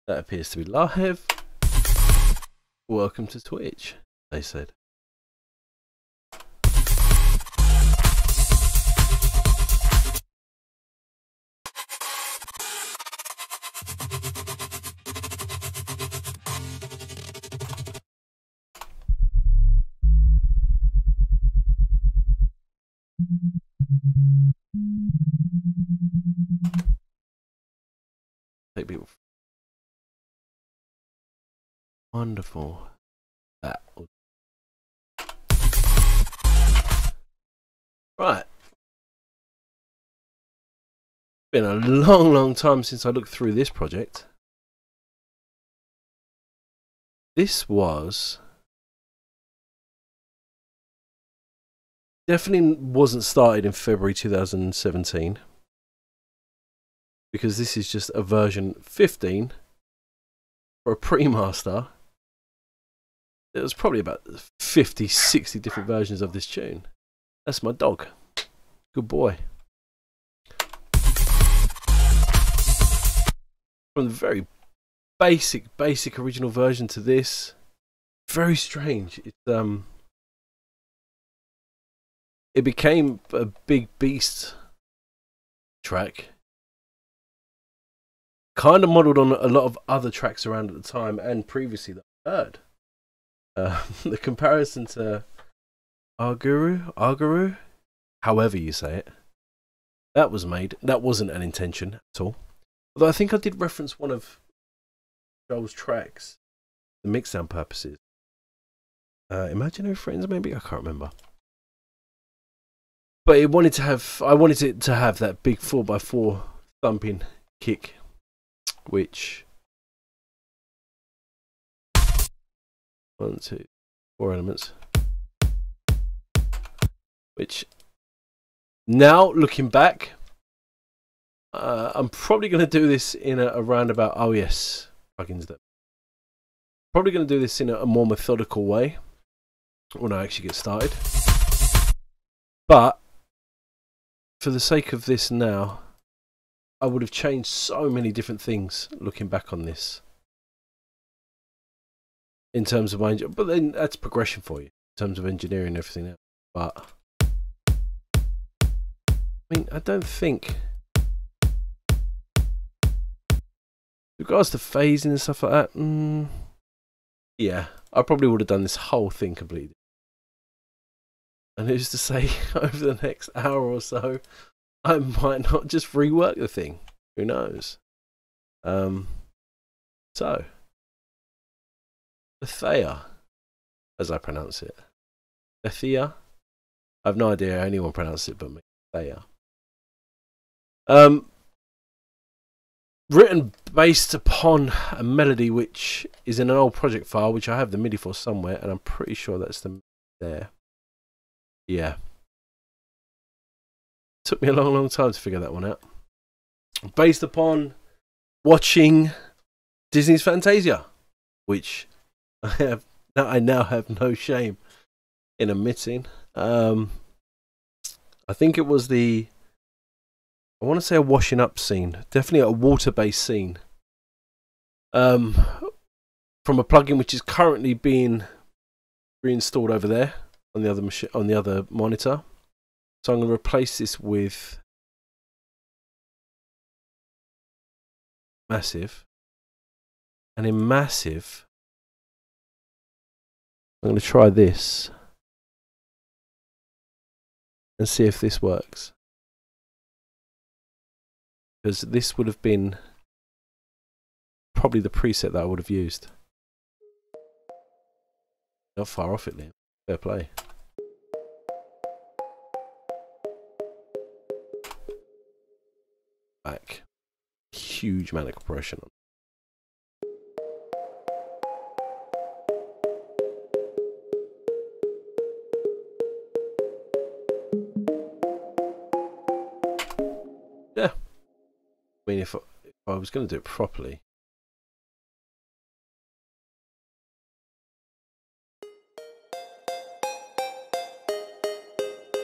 That appears to be live. Welcome to Twitch, they said. Take people. Wonderful. That. Right. Been a long time since I looked through this project. This was definitely wasn't started in February 2017 because this is just a version 15 for a pre-master. There was probably about 50, 60 different versions of this tune. That's my dog. Good boy. From the very basic original version to this, very strange. It became a big beast track, kind of modelled on a lot of other tracks around at the time and previously that I heard. The comparison to Aguru, however you say it, that was made. That wasn't an intention at all. Although I think I did reference one of Joel's tracks, the mixdown purposes. Imaginary Friends, maybe, I can't remember. But I wanted it to have that big 4x4 thumping kick, which 1, 2, 4 elements. Which now looking back, I'm probably going to do this in a roundabout. Oh yes, plugins. That probably going to do this in a more methodical way when I actually get started. But for the sake of this now, I would have changed so many different things looking back on this. In terms of my, but then that's progression for you in terms of engineering and everything else. But I mean, I don't think, with regards to phasing and stuff like that, yeah, I probably would have done this whole thing completely. And who's to say over the next hour or so, I might not just rework the thing. Who knows? So, Letheia, as I pronounce it. Letheia? I have no idea how anyone pronounces it but me. Letheia. Written based upon a melody which is in an old project file, which I have the MIDI for somewhere, and I'm pretty sure that's there. Yeah. Took me a long time to figure that one out. Based upon watching Disney's Fantasia, which I now have no shame in admitting. I think it was I want to say a washing up scene, definitely a water-based scene, from a plugin which is currently being reinstalled over there on the other machine, on the other monitor. So I'm going to replace this with Massive, and in Massive I'm going to try this and see if this works. Because this would have been probably the preset that I would have used. Not far off it, Liam. Fair play. Back. Huge manic compression on. Yeah. I mean, if I was going to do it properly.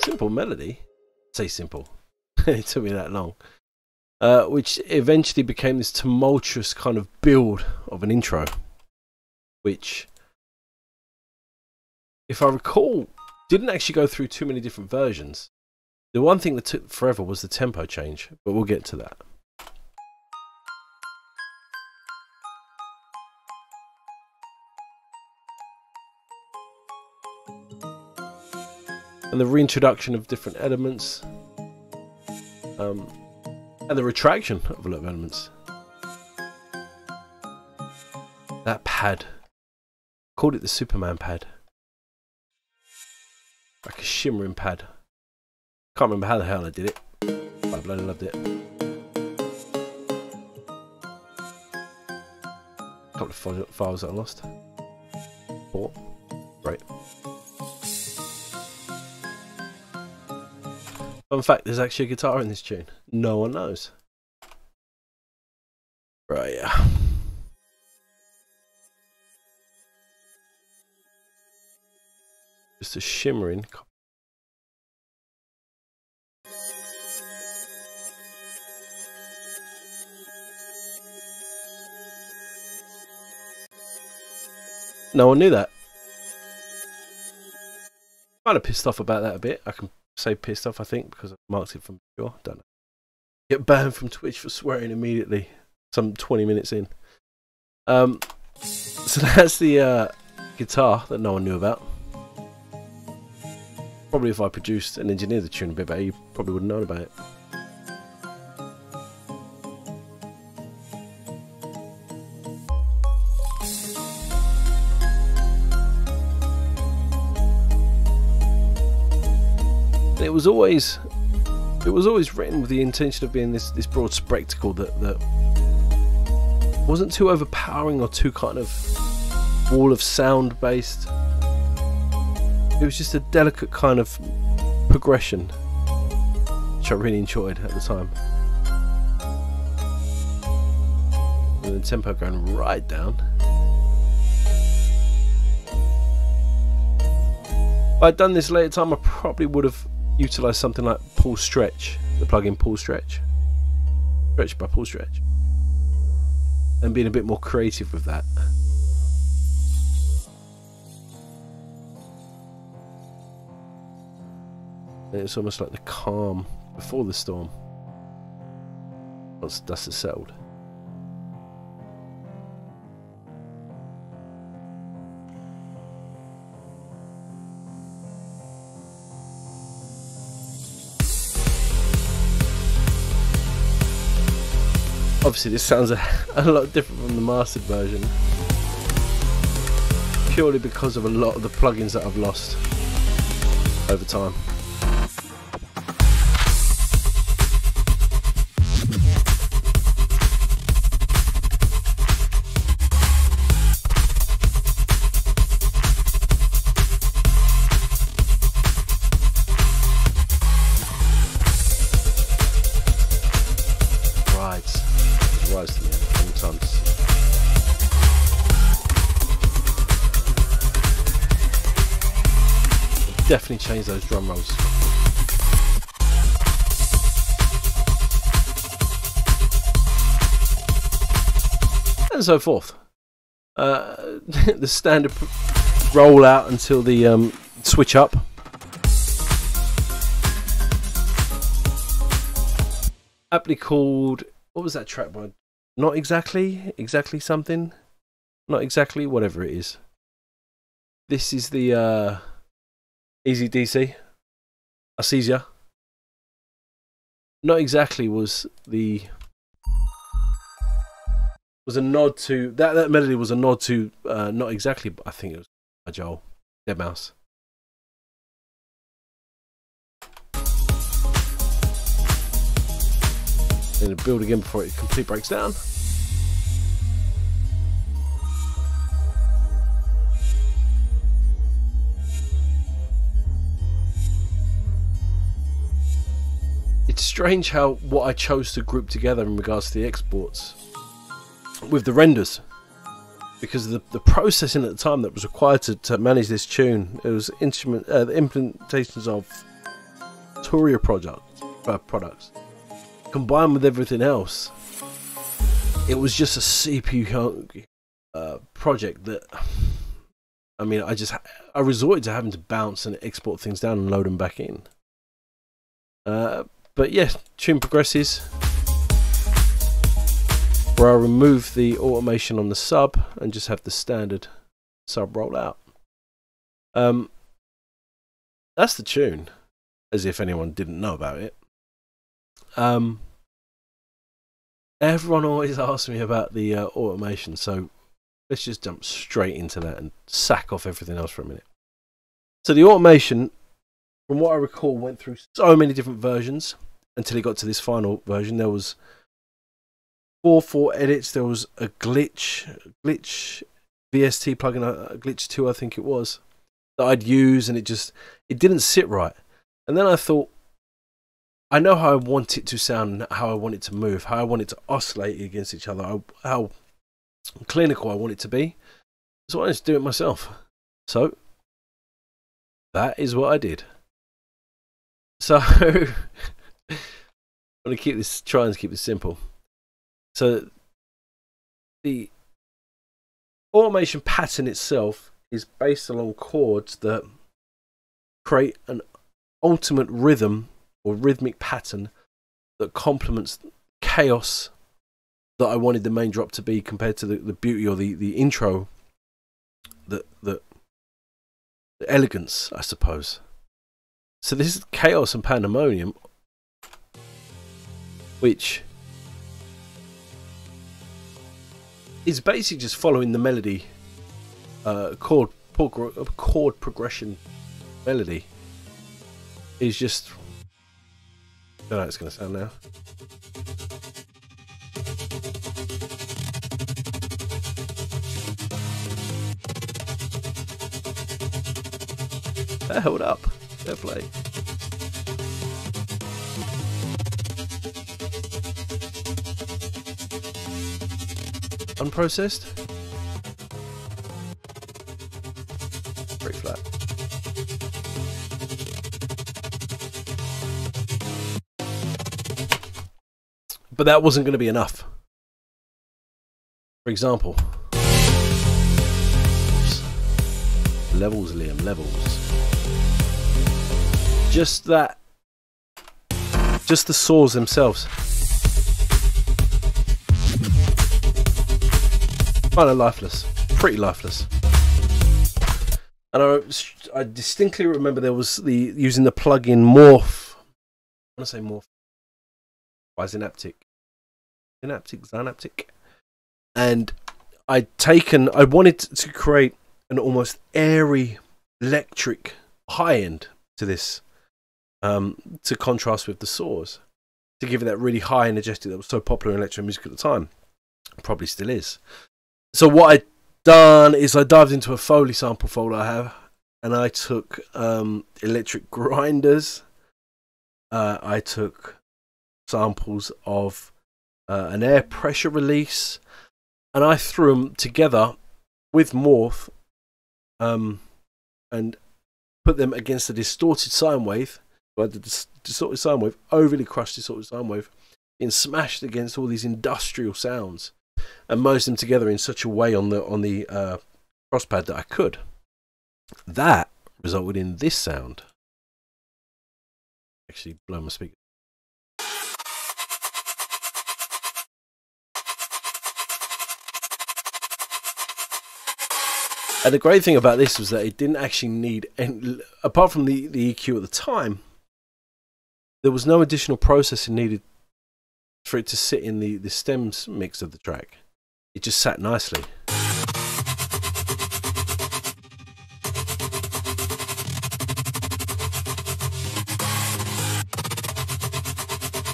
Simple melody. I say simple. It took me that long. which eventually became this tumultuous kind of build of an intro, which, if I recall, didn't actually go through too many different versions. The one thing that took forever was the tempo change, but we'll get to that. And the reintroduction of different elements, and the retraction of a lot of elements. That pad, called it the Superman pad, like a shimmering pad. Can't remember how the hell I did it, but I bloody loved it. A couple of files that I lost. 4, right. Fun fact, there's actually a guitar in this tune. No one knows. Right, yeah. Just a shimmering. No one knew that. Kind of pissed off about that a bit. I can say pissed off, I think, because I marked it from sure. Don't know. Get banned from Twitch for swearing immediately. Some 20 minutes in. So that's the guitar that no one knew about. Probably if I produced and engineered the tune a bit better, you probably wouldn't have known about it. It was always written with the intention of being this broad spectacle that wasn't too overpowering or too kind of wall of sound based. It was just a delicate kind of progression, which I really enjoyed at the time. And the tempo going right down. If I'd done this later time, I probably would have utilised something like Pull Stretch, the plugin Pull Stretch. Stretch by Pull Stretch. And being a bit more creative with that. And it's almost like the calm before the storm. Once the dust has settled. Obviously this sounds a lot different from the mastered version, purely because of a lot of the plugins that I've lost over time. Definitely change those drum rolls. And so forth. The standard roll out until the switch up. Aptly called, what was that track by? Not exactly something. Not exactly, whatever it is. This is the Easy DC. Acesia. Not exactly was a nod to that melody was a nod to not exactly, but I think it was by Joel Deadmau5. Then it'll build again before it completely breaks down. It's strange how what I chose to group together in regards to the exports with the renders, because the processing at the time that was required to manage this tune, it was the implementations of Turia products. combined with everything else, it was just a CPU project that, I mean, I resorted to having to bounce and export things down and load them back in. But yeah, tune progresses, where I remove the automation on the sub and just have the standard sub roll out. That's the tune, as if anyone didn't know about it. Everyone always asks me about the automation, so let's just jump straight into that and sack off everything else for a minute. So the automation, from what I recall, went through so many different versions until it got to this final version. There was 4 edits. There was a glitch VST plugin, a glitch 2, I think it was, that I'd use, and it didn't sit right. And then I thought, I know how I want it to sound, how I want it to move, how I want it to oscillate against each other, how clinical I want it to be. So I just do it myself. So that is what I did. So I'm going to try and keep this simple. So the automation pattern itself is based along chords that create an ultimate rhythm or rhythmic pattern that complements chaos that I wanted the main drop to be, compared to the beauty or the intro, the elegance, I suppose. So this is chaos and pandemonium, which is basically just following the melody, chord progression melody. Is just, I don't know how it's going to sound now. That held up. Fair play. Unprocessed. Very flat. But that wasn't going to be enough. For example, levels, Liam, levels. Just that, just the saws themselves. Kind of lifeless, pretty lifeless. And I distinctly remember there was using the plugin Morph. I want to say Morph. By Synaptic, and I wanted to create an almost airy electric high end to this, to contrast with the saws, to give it that really high energetic that was so popular in electro music at the time, probably still is. So what I'd done is I dived into a Foley sample folder I have, and I took electric grinders, I took samples of an air pressure release, and I threw them together with Morph, and put them against a distorted sine wave. So I had the distorted sine wave, overly crushed distorted sine wave, and smashed against all these industrial sounds, and merged them together in such a way on the crosspad that I could. That resulted in this sound. Actually, blow my speaker. And the great thing about this was that it didn't actually need, apart from the EQ at the time, there was no additional processing needed for it to sit in the stems mix of the track. It just sat nicely.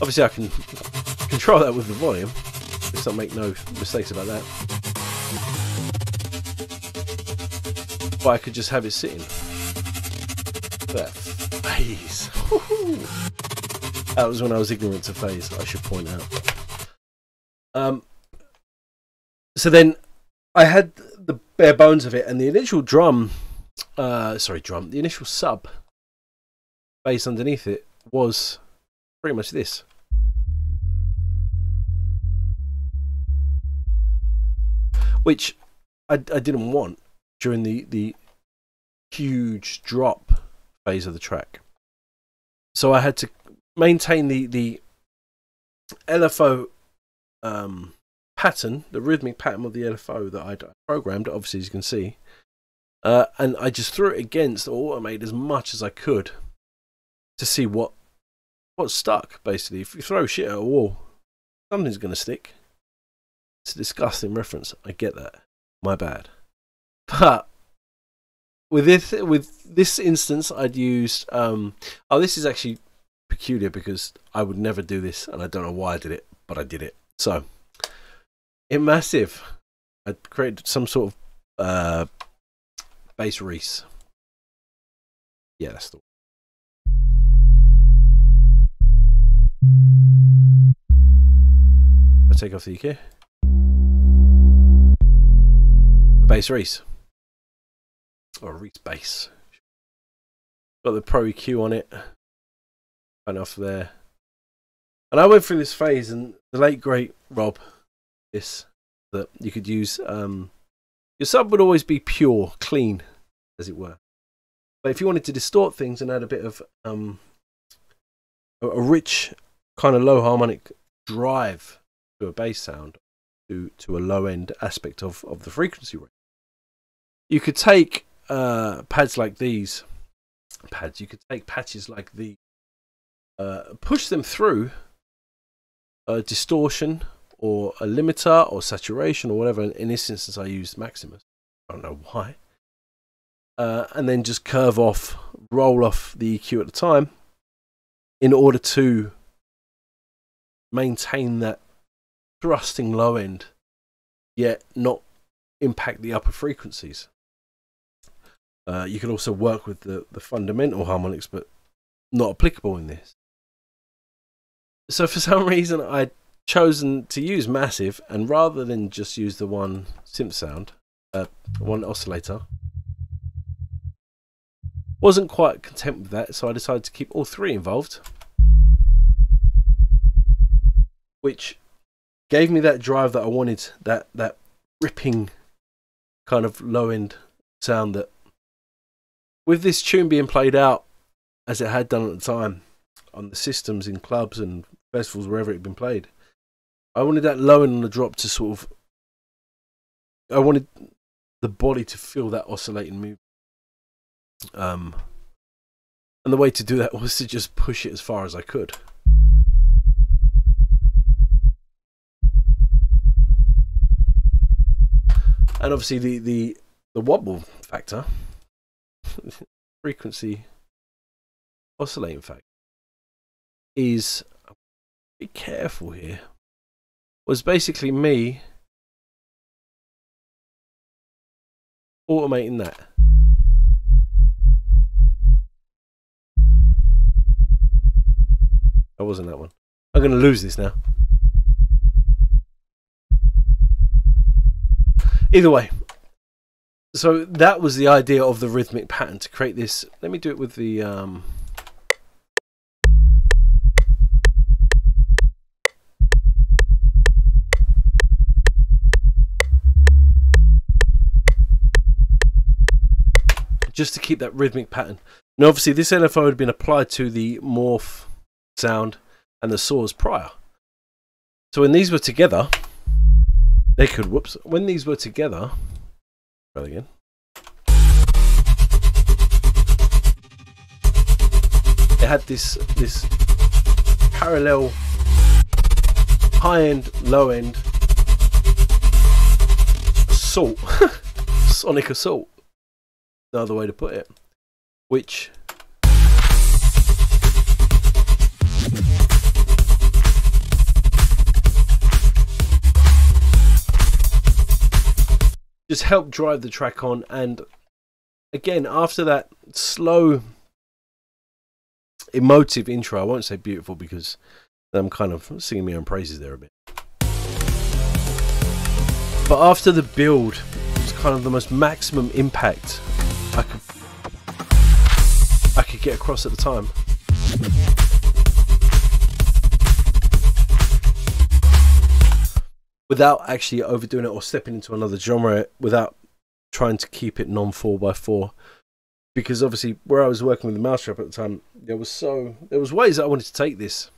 Obviously I can control that with the volume. Let's not make no mistakes about that. But I could just have it sitting. That phase. That was when I was ignorant to phase, I should point out. So then I had the bare bones of it, and the initial the initial sub bass underneath it was pretty much this. which I didn't want during the huge drop phase of the track. So I had to maintain the LFO pattern, the rhythmic pattern of the LFO that I'd programmed, obviously, as you can see. And I just threw it against Automate as much as I could to see what stuck, basically. If you throw shit at a wall, something's going to stick. It's a disgusting reference. I get that. My bad. But with this instance, I'd used... this is actually peculiar because I would never do this, and I don't know why I did it, but I did it. So, in Massive, I created some sort of bass Reese. Yeah, that's the one. I take off the EQ. Bass Reese. Or Reese bass. Got the Pro EQ on it. And off there. And I went through this phase, and the late great Rob, that you could use. Your sub would always be pure, clean, as it were. But if you wanted to distort things and add a bit of a rich kind of low harmonic drive to a bass sound, to a low end aspect of the frequency range, you could take pads like these. You could take patches like these, push them through a distortion or a limiter or saturation or whatever. In this instance, I used Maximus. I don't know why. And then just curve off, roll off the EQ at the time in order to maintain that thrusting low end, yet not impact the upper frequencies. You can also work with the fundamental harmonics, but not applicable in this. So for some reason, I'd chosen to use Massive, and rather than just use the one synth sound, one oscillator, wasn't quite content with that, so I decided to keep all three involved, which gave me that drive that I wanted, that ripping kind of low end sound that, with this tune being played out as it had done at the time on the systems in clubs and festivals wherever it had been played, I wanted that low end on the drop to sort of, I wanted the body to feel that oscillating move. And the way to do that was to just push it as far as I could. And obviously the wobble factor, frequency oscillating factor, is, be careful here, was basically me automating that. That wasn't that one. I'm going to lose this now. Either way, so that was the idea of the rhythmic pattern, to create this. Let me do it with the just to keep that rhythmic pattern. Now obviously this LFO had been applied to the morph sound and the saws prior. So when these were together, they could, when these were together, try it again. It had this parallel high end, low end assault, sonic assault, no other way to put it, which just helped drive the track on. And again, after that slow emotive intro, I won't say beautiful because I'm kind of singing my own praises there a bit, but after the build, it was kind of the most maximum impact I could get across at the time. without actually overdoing it or stepping into another genre, without trying to keep it non 4x4. Because obviously, where I was working with the mousetrap at the time, there was ways that I wanted to take this,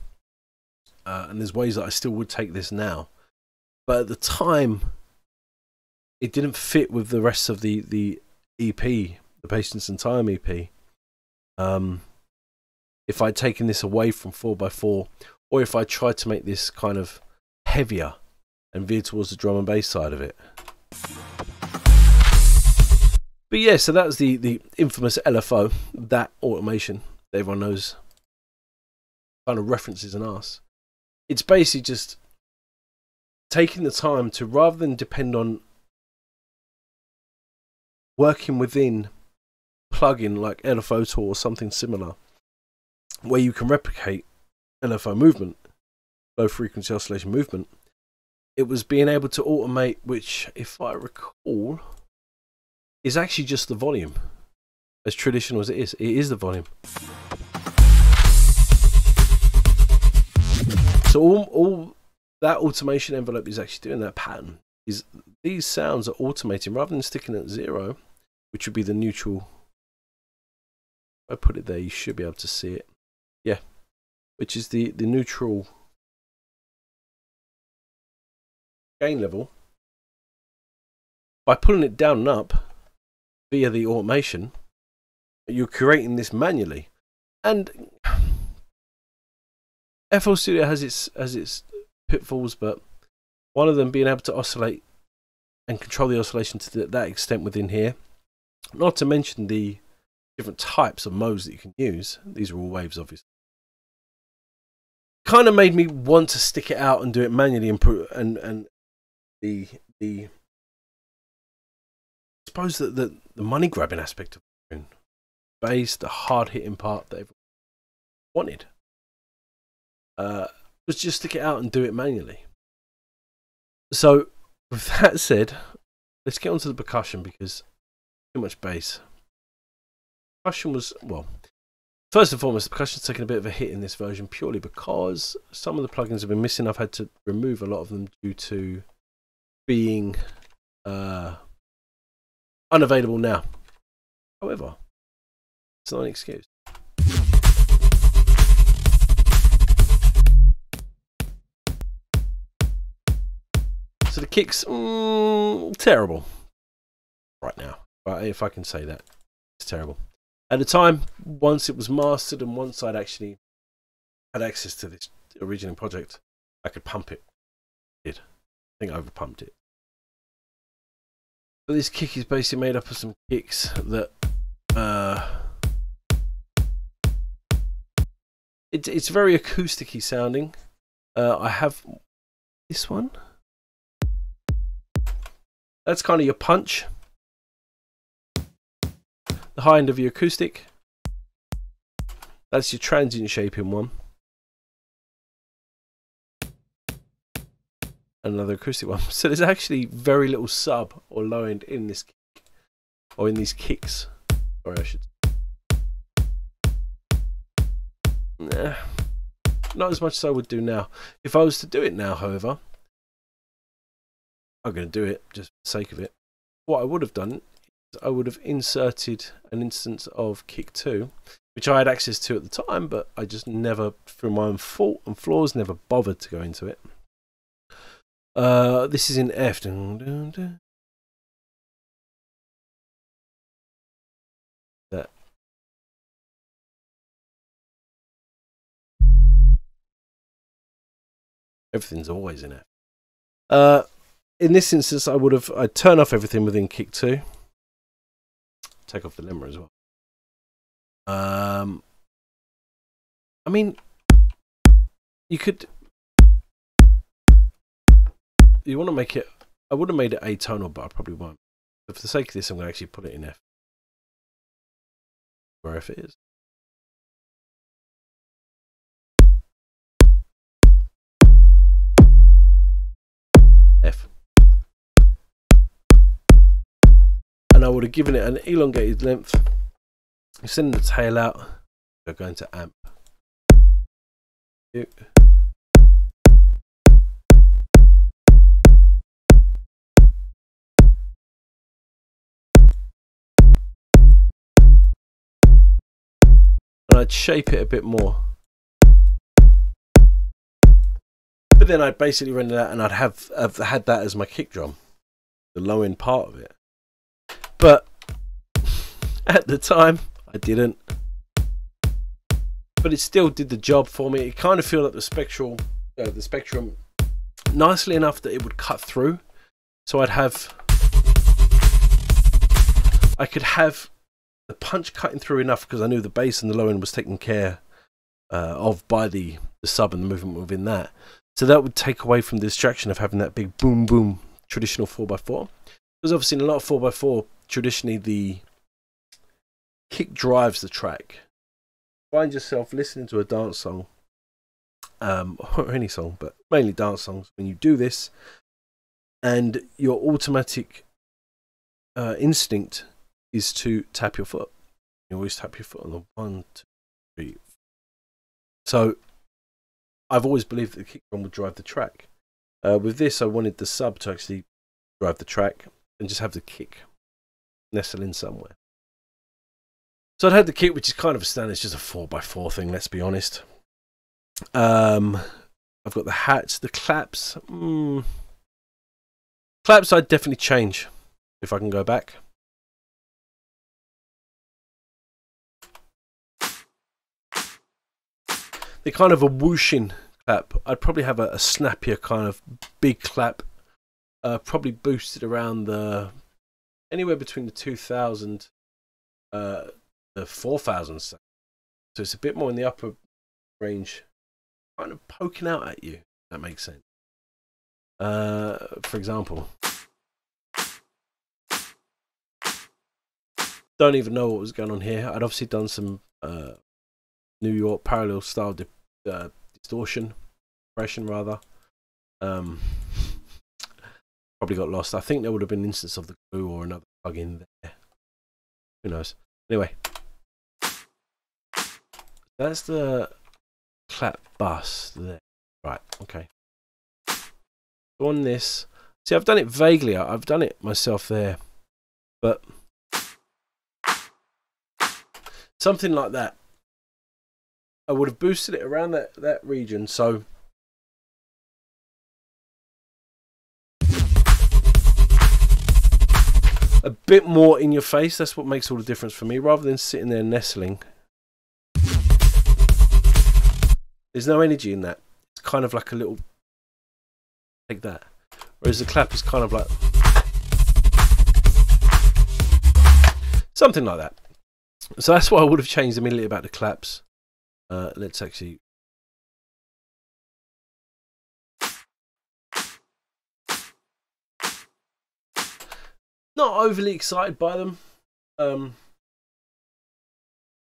and there's ways that I still would take this now. But at the time, it didn't fit with the rest of the EP, the Patience and Time EP. If I'd taken this away from 4x4, or if I tried to make this kind of heavier and veer towards the drum and bass side of it. But yeah, so that was the infamous LFO, that automation that everyone knows, kind of references an arse. It's basically just taking the time to, rather than depend on working within plugin like LFO Tool or something similar, where you can replicate LFO movement, low frequency oscillation movement. It was being able to automate, which, if I recall, is actually just the volume. As traditional as it is the volume. So all that automation envelope is actually doing, that pattern, is these sounds are automating rather than sticking at 0, which would be the neutral. If I put it there, you should be able to see it. Yeah, which is the neutral gain level. By pulling it down and up via the automation, you're creating this manually. And FL Studio has its pitfalls, but one of them being able to oscillate and control the oscillation to that extent within here, not to mention the different types of modes that you can use. These are all waves, obviously. Kind of made me want to stick it out and do it manually, and the I suppose that the money grabbing aspect of it, bass, the hard hitting part that everyone wanted, was just stick it out and do it manually. So with that said, let's get onto the percussion, because too much bass. Percussion was, well, first and foremost, the percussion's taken a bit of a hit in this version purely because some of the plugins have been missing. I've had to remove a lot of them due to being unavailable now. However, it's not an excuse. So the kicks, terrible right now. If I can say that, it's terrible. At the time, once it was mastered and once I'd actually had access to this original project, I could pump it. I did. I think I overpumped it. But this kick is basically made up of some kicks that it's very acousticy sounding. I have this one. That's kind of your punch. The high end of your acoustic. That's your transient shaping one. Another acoustic one. So there's actually very little sub or low end in this kick, or in these kicks. Sorry, I should. Nah, not as much as I would do now. If I was to do it now, however, I'm going to do it just for the sake of it. What I would have done is I would have inserted an instance of kick 2, which I had access to at the time, but I just never, through my own fault and flaws, never bothered to go into it. This is in F. That. Everything's always in F. In this instance, I'd turn off everything within kick 2. Take off the limmer as well. I mean, you could. You want to make it. I would have made it atonal, but I probably won't. But for the sake of this, I'm going to actually put it in F. Where F it is. F. And I would have given it an elongated length. Sending the tail out. We're going to amp. I'd shape it a bit more. But then I'd basically render that and I'd have had that as my kick drum, the low end part of it. But at the time, I didn't. But it still did the job for me. It kind of felt like the spectrum nicely enough that it would cut through. So I could have the punch cutting through enough because I knew the bass and the low end was taken care of by the sub and the movement within that. So that would take away from the distraction of having that big boom boom traditional 4x4. Because obviously in a lot of 4x4, traditionally the kick drives the track. Find yourself listening to a dance song, or any song, but mainly dance songs, when you do this, and your automatic instinct is to tap your foot. You always tap your foot on the 1, 2, 3. So I've always believed that the kick drum would drive the track. With this, I wanted the sub to actually drive the track and just have the kick nestle in somewhere. So I'd had the kick, which is kind of a standard. It's just a 4x4 thing, let's be honest. I've got the hats, the claps. Claps I'd definitely change if I can go back. They're kind of a whooshing clap. I'd probably have a snappier kind of big clap. Probably boosted around anywhere between the 2000, the 4000. So it's a bit more in the upper range, kind of poking out at you. If that makes sense. For example, don't even know what was going on here. I'd obviously done some New York parallel style distortion, compression rather. Probably got lost. I think there would have been an instance of the glue or another plug-in there. Who knows? Anyway, that's the clap bus there. Right, okay. So on this, see, I've done it vaguely. I've done it myself there, but something like that. I would have boosted it around that region, so a bit more in your face. That's what makes all the difference for me, rather than sitting there nestling. There's no energy in that. It's kind of like a little like that, whereas the clap is kind of like something like that. So that's why I would have changed immediately about the claps. Let's actually not overly excited by them. I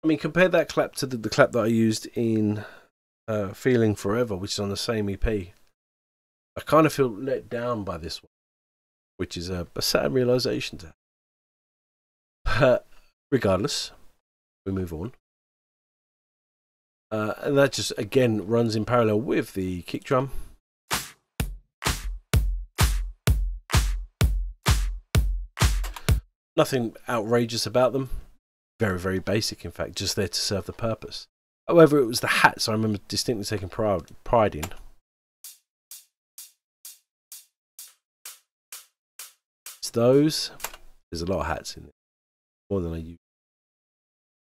mean, compare that clap to the clap that I used in Feeling Forever, which is on the same EP. I kind of feel let down by this one, which is a sad realization to have. Regardless, we move on. And that just again runs in parallel with the kick drum. Nothing outrageous about them. Very, very basic, in fact, just there to serve the purpose. However, it was the hats I remember distinctly taking pride in. It's those. There's a lot of hats in it, more than I use.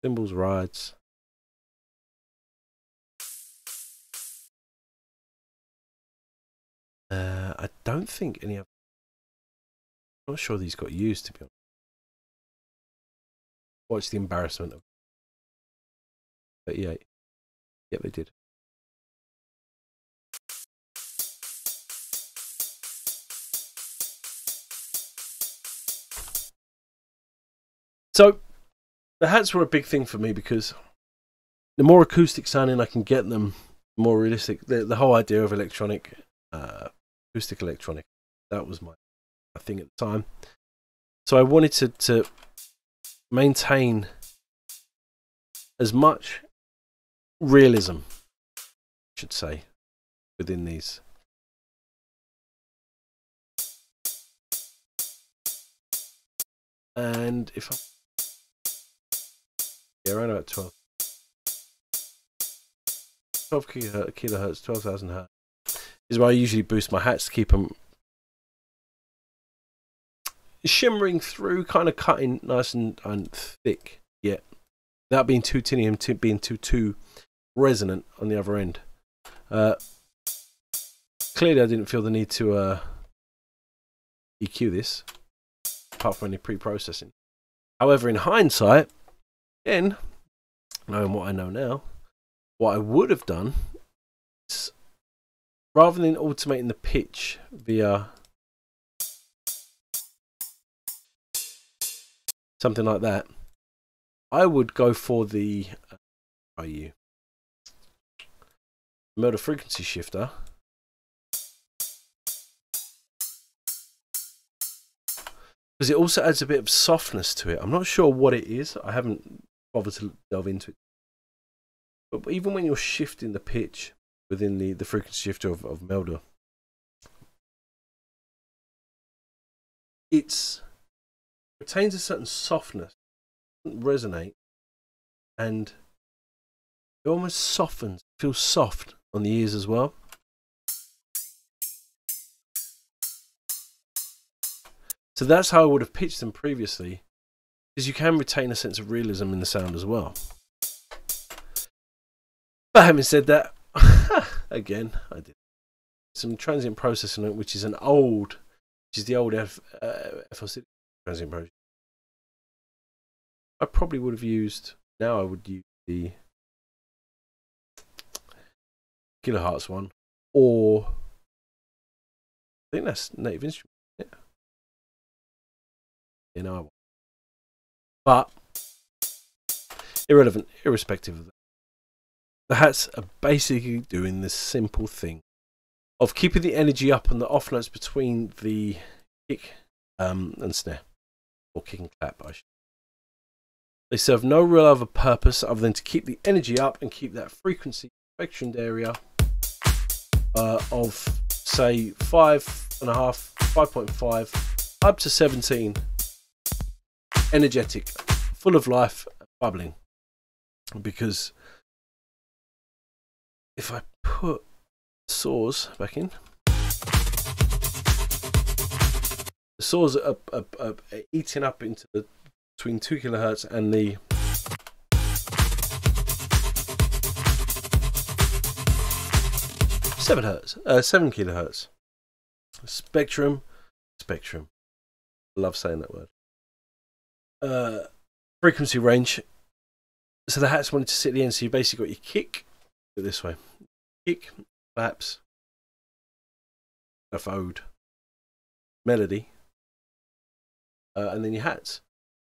Cymbals, rides. I don't think any of. I'm not sure these got used, to be honest. Watch the embarrassment of 38. Yep, they did. So the hats were a big thing for me because the more acoustic sounding I can get them, the more realistic. The whole idea of electronic, acoustic electronic, that was my thing at the time. So I wanted to maintain as much realism, I should say, within these. And if I, yeah, around about 12. 12 kilohertz, 12,000 hertz is where I usually boost my hats to keep them shimmering through, kind of cutting nice and thick, yet without being too tinny and being too resonant on the other end. Clearly I didn't feel the need to EQ this, apart from any pre-processing. However, in hindsight, again, knowing what I know now, what I would have done is, rather than automating the pitch via something like that, I would go for the motor frequency shifter, because it also adds a bit of softness to it. I'm not sure what it is. I haven't bothered to delve into it. But even when you're shifting the pitch within the frequency shifter of Melder, it retains a certain softness, doesn't resonate, and it almost softens, feels soft on the ears as well. So that's how I would have pitched them previously, because you can retain a sense of realism in the sound as well. But having said that, again, I did some transient processing on it, which is the old FLC transient processing. I probably would have used, now I would use the kilohertz one, or I think that's Native Instruments. Yeah. You know, but irrelevant, irrespective of that. The hats are basically doing this simple thing of keeping the energy up on the off notes between the kick and snare, or kick and clap, I should. They serve no real other purpose other than to keep the energy up and keep that frequency spectrum area of, say, 5.5, 5.5 up to 17 energetic, full of life, bubbling. Because if I put saws back in, the saws are eating up into the between 2 kilohertz and the 7 kilohertz spectrum. Love saying that word. Frequency range. So the hats wanted to sit at the end, so you basically got your kick, go this way, kick, claps, a ode, melody, and then your hats.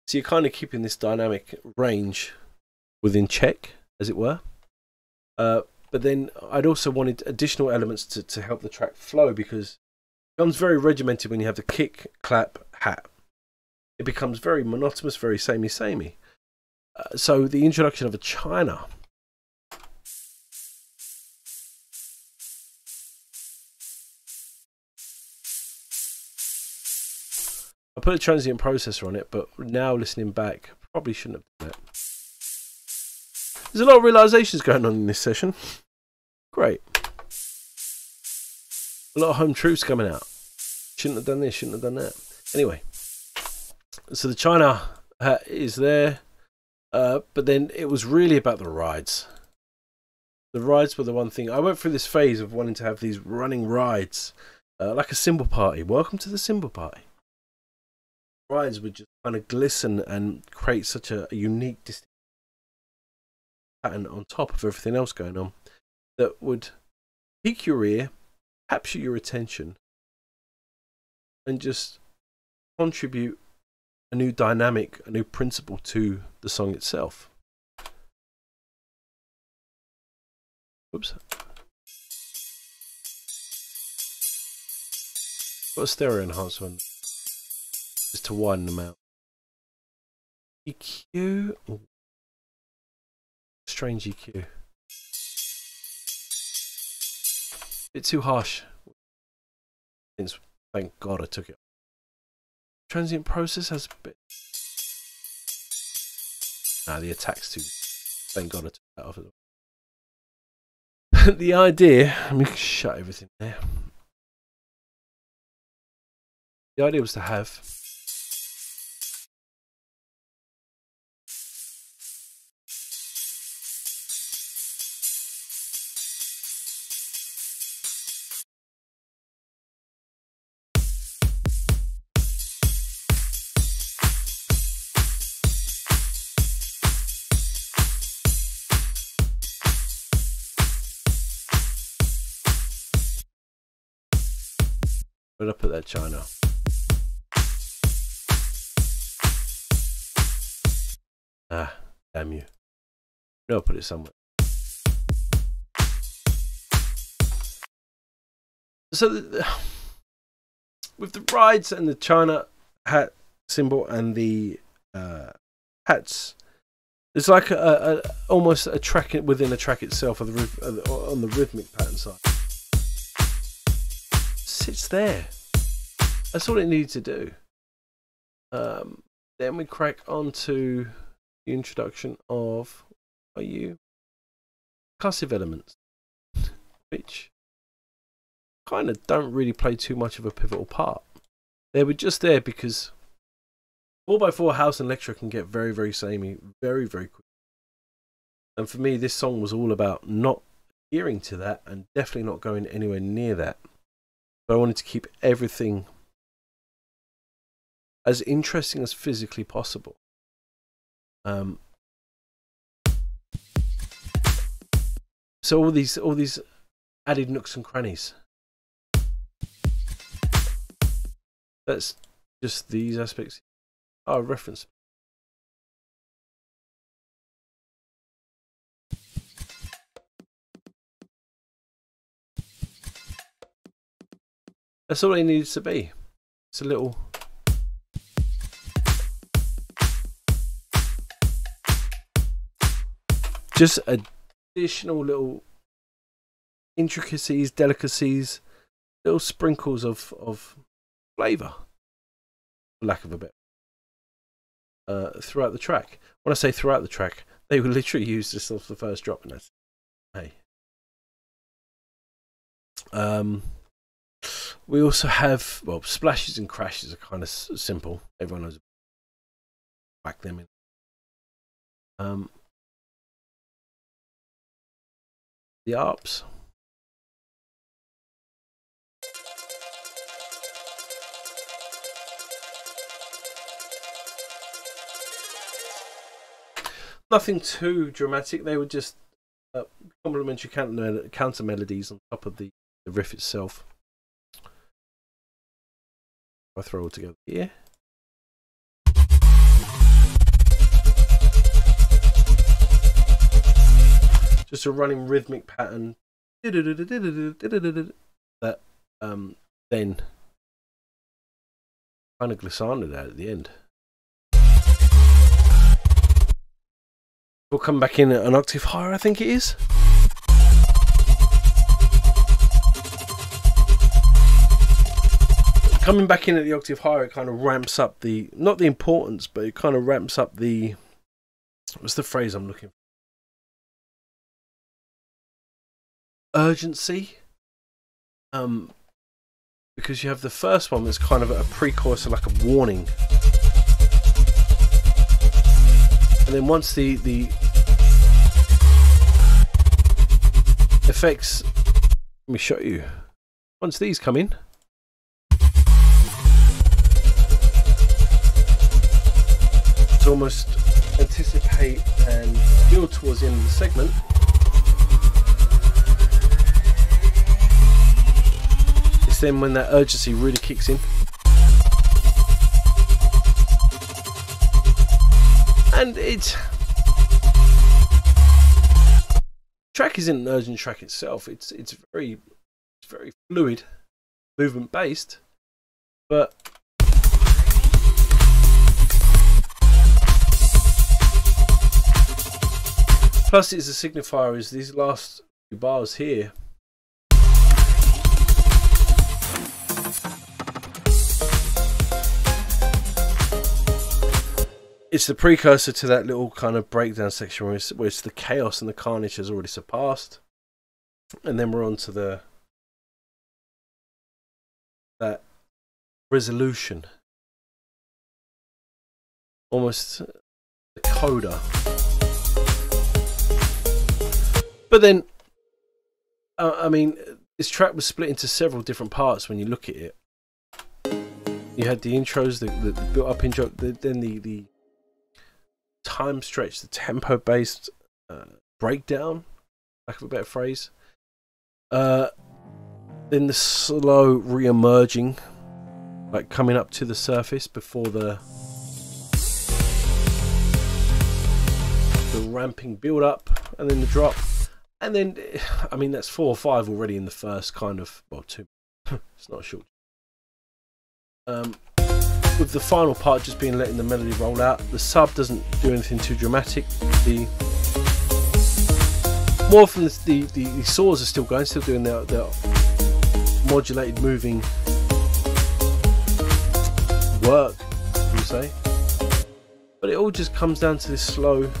So you're kind of keeping this dynamic range within check, as it were. But then I'd also wanted additional elements to help the track flow, because it becomes very regimented when you have the kick, clap, hat. It becomes very monotonous, very samey. So the introduction of a China I put a transient processor on it, but now listening back, probably shouldn't have done that. There's a lot of realizations going on in this session. Great. A lot of home truths coming out. Shouldn't have done this, shouldn't have done that. Anyway, so the China hat is there, but then it was really about the rides. The rides were the one thing. I went through this phase of wanting to have these running rides, like a cymbal party. Welcome to the cymbal party. Rides would just kind of glisten and create such a unique pattern on top of everything else going on that would pique your ear, capture your attention, and just contribute a new dynamic, a new principle to the song itself. Oops. Got a stereo enhancer on just to widen them out. EQ. Ooh. Strange EQ. Bit too harsh. Thank God I took it. Transient process has a bit. Nah, the attack's too. Thank God I took that off as the idea, let me shut everything there. The idea was to have where'd I put that china? Ah, damn you. No, I'll put it somewhere. So, with the rides and the china hat symbol and the hats, there's like almost a track within a track itself on the rhythmic pattern side. Sits there. That's all it needed to do. Then we crack onto the introduction of percussive elements, which kind of don't really play too much of a pivotal part. They were just there because 4x4 house and electro can get very, very samey very, very quick. And for me, this song was all about not adhering to that and definitely not going anywhere near that. So I wanted to keep everything as interesting as physically possible. So all these added nooks and crannies. That's just these aspects. Oh, reference. That's all it needs to be. It's a little just additional little intricacies, delicacies, little sprinkles of flavour, for lack of a bit, throughout the track. When I say throughout the track, they were literally used this off the first drop, and that's hey. We also have, well, splashes and crashes are kind of simple. Everyone knows. Whack them in. The arps. Nothing too dramatic. They were just complementary counter melodies on top of the riff itself. I throw all together here. Just a running rhythmic pattern that then kind of glissaned out at the end. We'll come back in an octave higher, I think it is. Coming back in at the octave higher, it kind of ramps up the, not the importance, but it kind of ramps up the, what's the phrase I'm looking for? Urgency. Because you have the first one that's kind of a pre-chorus, like a warning. And then once the effects, let me show you. Once these come in, to almost anticipate and build towards the end of the segment. It's then when that urgency really kicks in. And track isn't an urgent track itself. It's very fluid, movement based, but plus it's a signifier is these last few bars here. It's the precursor to that little kind of breakdown section where it's the chaos and the carnage has already surpassed. And then we're on to that resolution, almost a coda. But then, I mean, this track was split into several different parts when you look at it. You had the intros, the built-up intro, then the time stretch, the tempo-based breakdown, lack of a better phrase. Then the slow re-emerging, like coming up to the surface before the ramping build-up, and then the drop. And then, I mean, that's 4 or 5 already in the first kind of, well, 2. It's not a short. With the final part just being letting the melody roll out. The sub doesn't do anything too dramatic. More often the saws are still going, still doing their modulated moving work, you say. But it all just comes down to this slow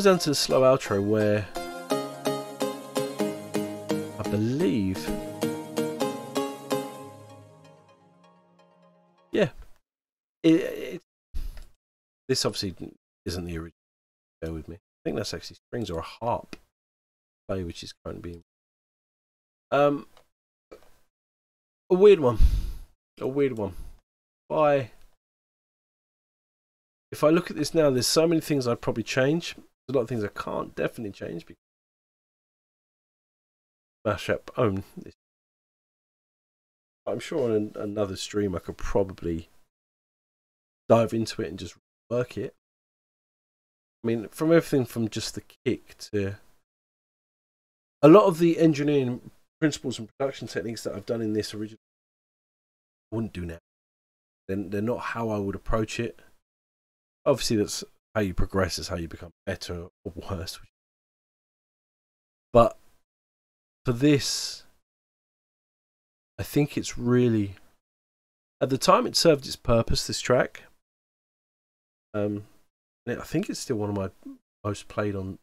down to the slow outro where I believe, yeah, this obviously isn't the original. Bear with me. I think that's actually strings or a harp play, which is currently being a weird one. If I look at this now, there's so many things I'd probably change. There's a lot of things I can't definitely change because Mashup own this. I'm sure on another stream I could probably dive into it and just work it. I mean, from everything from just the kick to a lot of the engineering principles and production techniques that I've done in this original, I wouldn't do now. They're not how I would approach it. Obviously, that's how you progress, is how you become better or worse. But for this, I think it's really, at the time it served its purpose, this track. I think it's still one of my most played on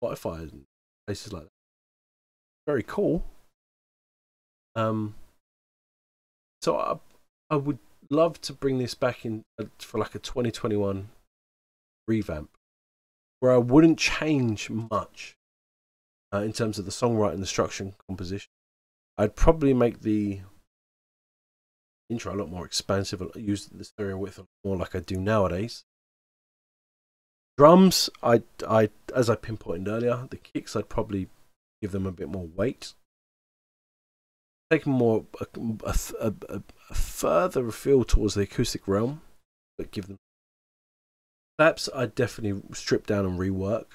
Spotify and places like that. Very cool. So I would love to bring this back in for like a 2021 revamp where I wouldn't change much in terms of the songwriting, the structure and composition. I'd probably make the intro a lot more expansive, use the stereo width a lot more like I do nowadays. Drums, as I pinpointed earlier, the kicks I'd probably give them a bit more weight. Take more a further afield towards the acoustic realm, but give them claps. I'd definitely strip down and rework.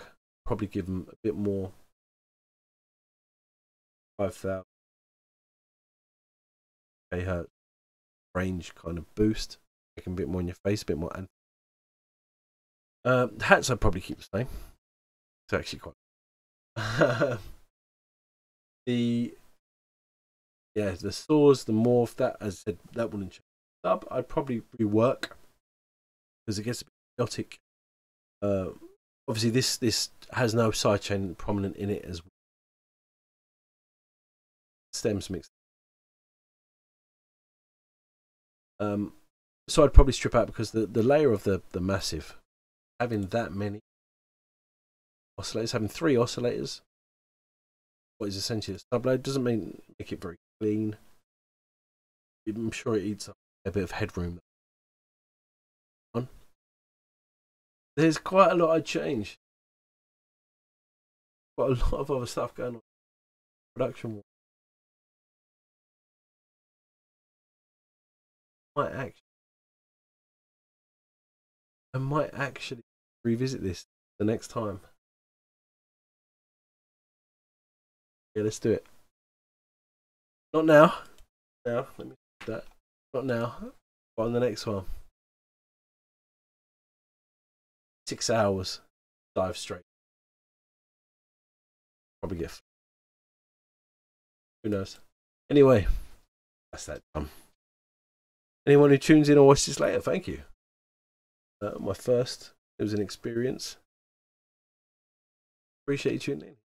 Probably give them a bit more 5,000 kHz range kind of boost. Make them a bit more in your face, a bit more. Hats I'd probably keep the same. It's actually quite. The saws, the morph, that, as I said, that wouldn't change. Sub, I'd probably rework because it gets a bit chaotic. Obviously, this has no sidechain prominent in it as well. Stems mixed. So I'd probably strip out because the layer of the massive, having that many oscillators, having 3 oscillators, what is essentially a subload, doesn't make it very clean. I'm sure it eats up a bit of headroom. There's quite a lot I'd change. Quite a lot of other stuff going on. Production. I might actually revisit this the next time. Yeah, let's do it. Not now. Let me do that. Not now. But on the next one. 6 hours. Dive straight. Probably get. Who knows? Anyway, that's that done. Anyone who tunes in or watches this later, thank you. My first, it was an experience. Appreciate you tuning in.